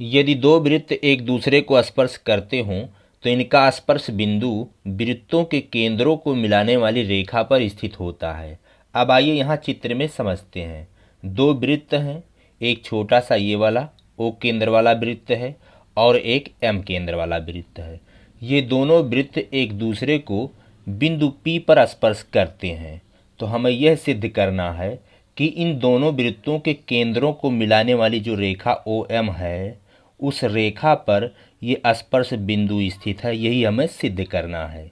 यदि दो वृत्त एक दूसरे को स्पर्श करते हों तो इनका स्पर्श बिंदु वृत्तों के केंद्रों को मिलाने वाली रेखा पर स्थित होता है। अब आइए यहाँ चित्र में समझते हैं। दो वृत्त हैं, एक छोटा सा ये वाला O केंद्र वाला वृत्त है और एक M केंद्र वाला वृत्त है। ये दोनों वृत्त एक दूसरे को बिंदु P पर स्पर्श करते हैं। तो हमें यह सिद्ध करना है कि इन दोनों वृत्तों के केंद्रों को मिलाने वाली जो रेखा OM है, उस रेखा पर ये स्पर्श बिंदु स्थित है। यही हमें सिद्ध करना है।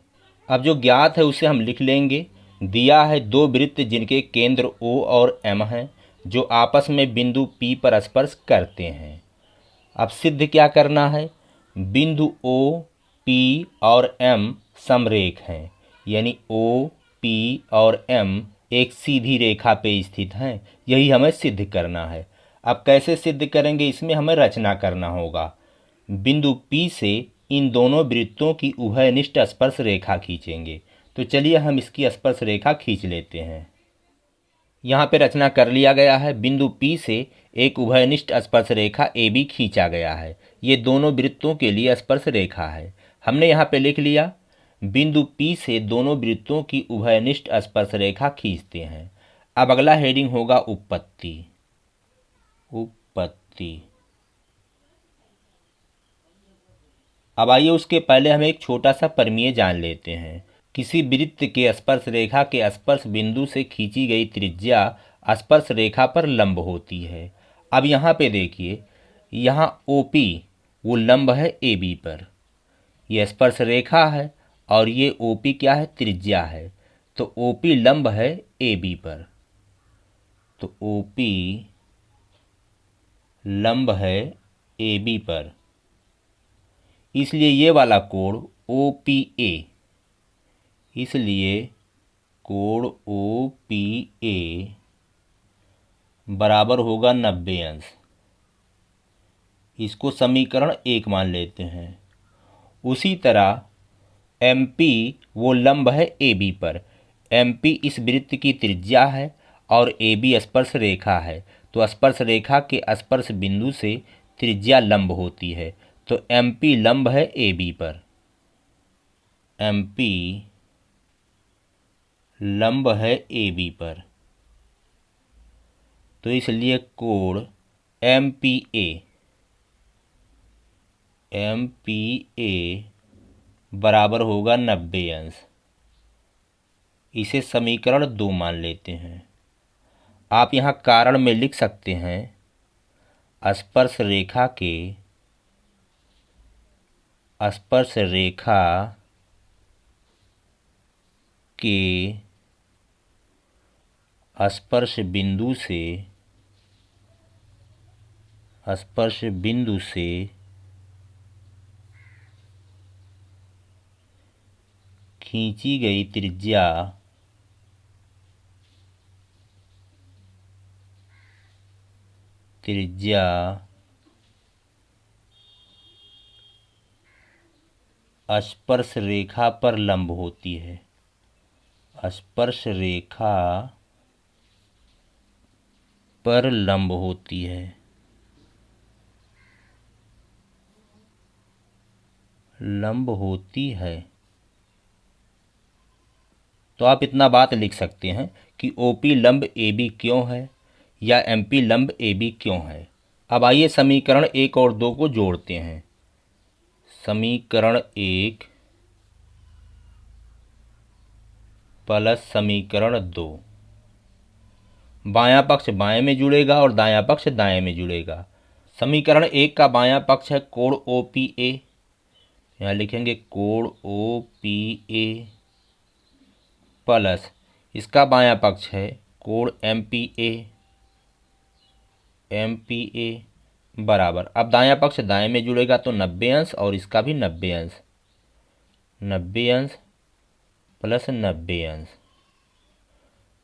अब जो ज्ञात है उसे हम लिख लेंगे। दिया है दो वृत्त जिनके केंद्र O और M हैं, जो आपस में बिंदु P पर स्पर्श करते हैं। अब सिद्ध क्या करना है? बिंदु O, P और M समरेख हैं, यानी O, P और M एक सीधी रेखा पे स्थित हैं। यही हमें सिद्ध करना है। अब कैसे सिद्ध करेंगे? इसमें हमें रचना करना होगा। बिंदु P से इन दोनों वृत्तों की उभयनिष्ठ स्पर्श रेखा खींचेंगे। तो चलिए हम इसकी स्पर्श रेखा खींच लेते हैं। यहाँ पे रचना कर लिया गया है। बिंदु P से एक उभयनिष्ठ स्पर्श रेखा AB खींचा गया है। ये दोनों वृत्तों के लिए स्पर्श रेखा है। हमने यहाँ पे लिख लिया, बिंदु P से दोनों वृत्तों की उभयनिष्ठ स्पर्श रेखा खींचते हैं। अब अगला हेडिंग होगा उपपत्ति। उपपत्ति। अब आइए उसके पहले हम एक छोटा सा प्रमेय जान लेते हैं। किसी वृत्त के स्पर्श रेखा के स्पर्श बिंदु से खींची गई त्रिज्या स्पर्श रेखा पर लंब होती है। अब यहाँ पे देखिए, यहाँ OP वो लंब है AB पर, ये स्पर्श रेखा है और ये OP क्या है? त्रिज्या है। तो OP लंब है AB पर, तो OP लंब है AB पर, इसलिए ये वाला कोण OPA, इसलिए कोण OPA बराबर होगा 90 अंश। इसको समीकरण 1 मान लेते हैं। उसी तरह MP वो लंब है AB पर, MP इस वृत्त की त्रिज्या है और AB स्पर्श रेखा है। तो स्पर्श रेखा के स्पर्श बिंदु से त्रिज्या लंब होती है। तो MP लंब है AB पर, MP लंब है AB पर, तो इसलिए कोण MPA बराबर होगा 90 अंश। इसे समीकरण 2 मान लेते हैं। आप यहाँ कारण में लिख सकते हैं, स्पर्श रेखा के स्पर्श बिंदु से खींची गई त्रिज्या स्पर्श रेखा पर लंब होती है। स्पर्श रेखा पर लंब होती है। लंब होती है। तो आप इतना बात लिख सकते हैं कि OP लंब AB क्यों है या MP लंब AB क्यों है। अब आइए समीकरण 1 और 2 को जोड़ते हैं। समीकरण 1 प्लस समीकरण 2। बायां पक्ष बाएं में जुड़ेगा और दायां पक्ष दाएं में जुड़ेगा। समीकरण 1 का बायां पक्ष है कोण OPA, यहाँ लिखेंगे कोण OPA, प्लस इसका बायां पक्ष है कोण MPA बराबर। अब दायां पक्ष दाएं में जुड़ेगा तो 90 अंश और इसका भी 90 अंश, 90 अंश प्लस 90 अंश,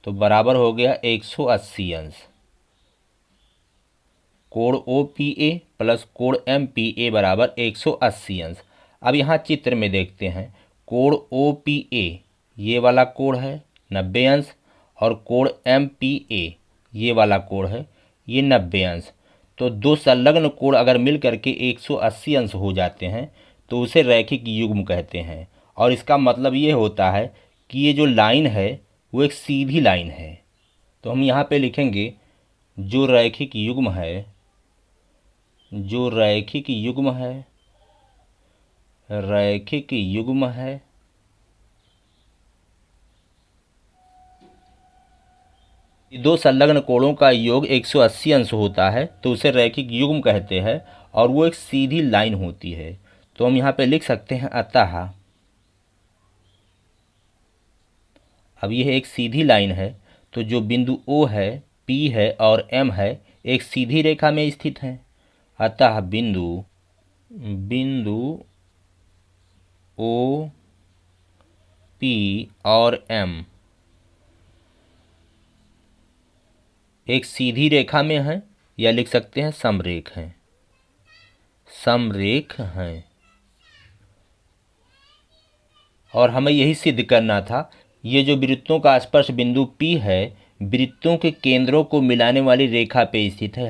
तो बराबर हो गया 180 अंश। कोण OPA प्लस कोण MPA बराबर 180 अंश। अब यहाँ चित्र में देखते हैं, कोण OPA ये वाला कोण है 90 अंश और कोण MPA ये वाला कोण है ये 90 अंश। तो दो संलग्न कोण अगर मिल करके 180 अंश हो जाते हैं तो उसे रैखिक युग्म कहते हैं। और इसका मतलब ये होता है कि ये जो लाइन है वो एक सीधी लाइन है। तो हम यहाँ पे लिखेंगे जो रैखिक युग्म है, जो रैखिक युग्म है, रैखिक युग्म है दो संलग्न कोणों का योग 180 अंश होता है तो उसे रैखिक युग्म कहते हैं और वो एक सीधी लाइन होती है। तो हम यहाँ पे लिख सकते हैं अतः, अब यह एक सीधी लाइन है तो जो बिंदु O है, P है और M है एक सीधी रेखा में स्थित हैं। अतः बिंदु O, P और M एक सीधी रेखा में हैं या लिख सकते हैं समरेख हैं, समरेख हैं। और हमें यही सिद्ध करना था, ये जो वृत्तों का स्पर्श बिंदु P है वृत्तों के केंद्रों को मिलाने वाली रेखा पे स्थित है।